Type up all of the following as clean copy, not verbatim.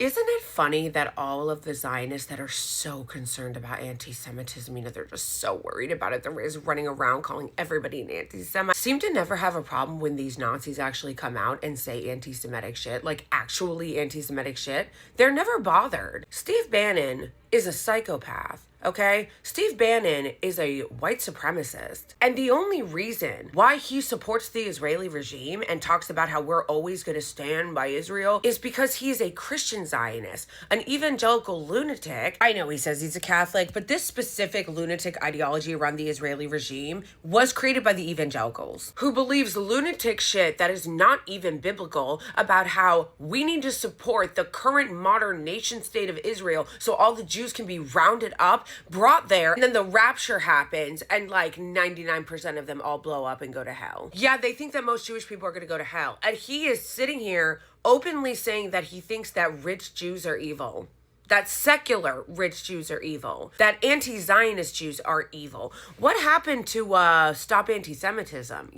Isn't it funny that all of the Zionists that are so concerned about anti-Semitism, they're just so worried about it, they're just running around calling everybody an anti-Semite, seem to never have a problem when these Nazis actually come out and say anti-Semitic shit, like actually anti-Semitic shit. They're never bothered. Steve Bannon is a psychopath. Okay? Steve Bannon is a white supremacist. And the only reason why he supports the Israeli regime and talks about how we're always going to stand by Israel is because he is a Christian Zionist, an evangelical lunatic. I know he says he's a Catholic, but this specific lunatic ideology around the Israeli regime was created by the evangelicals, who believes lunatic shit that is not even biblical about how we need to support the current modern nation state of Israel so all the Jews can be rounded up, brought there, and then the rapture happens and like 99% of them all blow up and go to hell. Yeah, they think that most Jewish people are going to go to hell. And he is sitting here openly saying that he thinks that rich Jews are evil. That secular rich Jews are evil. That anti-Zionist Jews are evil. What happened to stop anti-Semitism,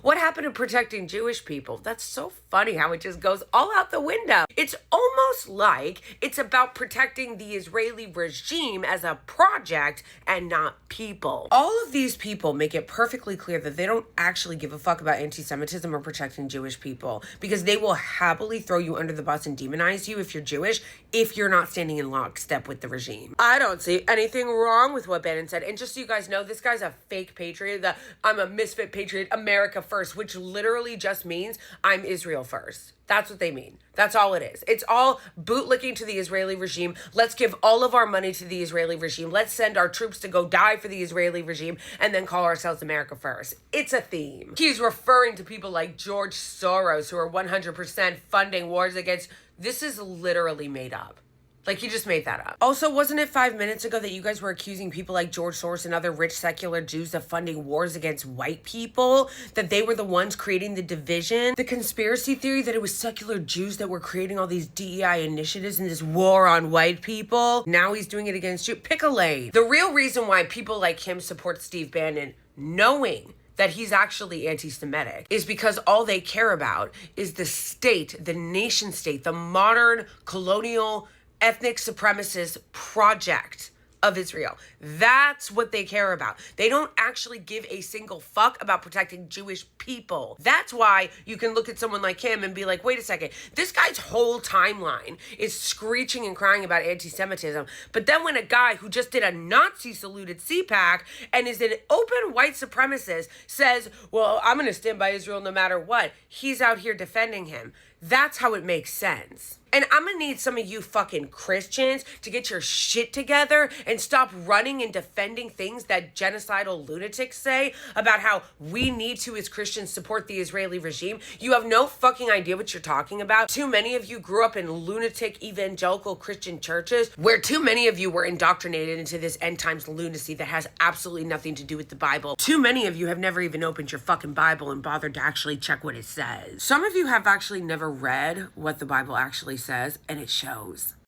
What happened to protecting Jewish people? That's so funny how it just goes all out the window. It's almost like it's about protecting the Israeli regime as a project and not people. All of these people make it perfectly clear that they don't actually give a fuck about anti-Semitism or protecting Jewish people, because they will happily throw you under the bus and demonize you if you're Jewish, if you're not standing in lockstep with the regime. I don't see anything wrong with what Bannon said. And just so you guys know, this guy's a fake patriot. I'm a misfit patriot, America first, which literally just means I'm Israel first. That's what they mean. That's all it is. It's all bootlicking to the Israeli regime. Let's give all of our money to the Israeli regime. Let's send our troops to go die for the Israeli regime and then call ourselves America first. It's a theme. He's referring to people like George Soros, who are 100% funding wars against. This is literally made up. Like, he just made that up. Also, wasn't it 5 minutes ago that you guys were accusing people like George Soros and other rich secular Jews of funding wars against white people? That they were the ones creating the division? The conspiracy theory that it was secular Jews that were creating all these DEI initiatives and this war on white people? Now he's doing it against you? Pick a lane. The real reason why people like him support Steve Bannon, knowing that he's actually anti-Semitic, is because all they care about is the state, the nation state, the modern colonial ethnic supremacist project of Israel. That's what they care about. They don't actually give a single fuck about protecting Jewish people. That's why you can look at someone like him and be like, wait a second, this guy's whole timeline is screeching and crying about anti-Semitism. But then when a guy who just did a Nazi salute at C-PAC and is an open white supremacist says, well, I'm going to stand by Israel no matter what, he's out here defending him. That's how it makes sense. And I'm gonna need some of you fucking Christians to get your shit together and stop running and defending things that genocidal lunatics say about how we need to, as Christians, support the Israeli regime. You have no fucking idea what you're talking about. Too many of you grew up in lunatic evangelical Christian churches where too many of you were indoctrinated into this end times lunacy that has absolutely nothing to do with the Bible. Too many of you have never even opened your fucking Bible and bothered to actually check what it says. Some of you have actually never read what the Bible actually says, and it shows.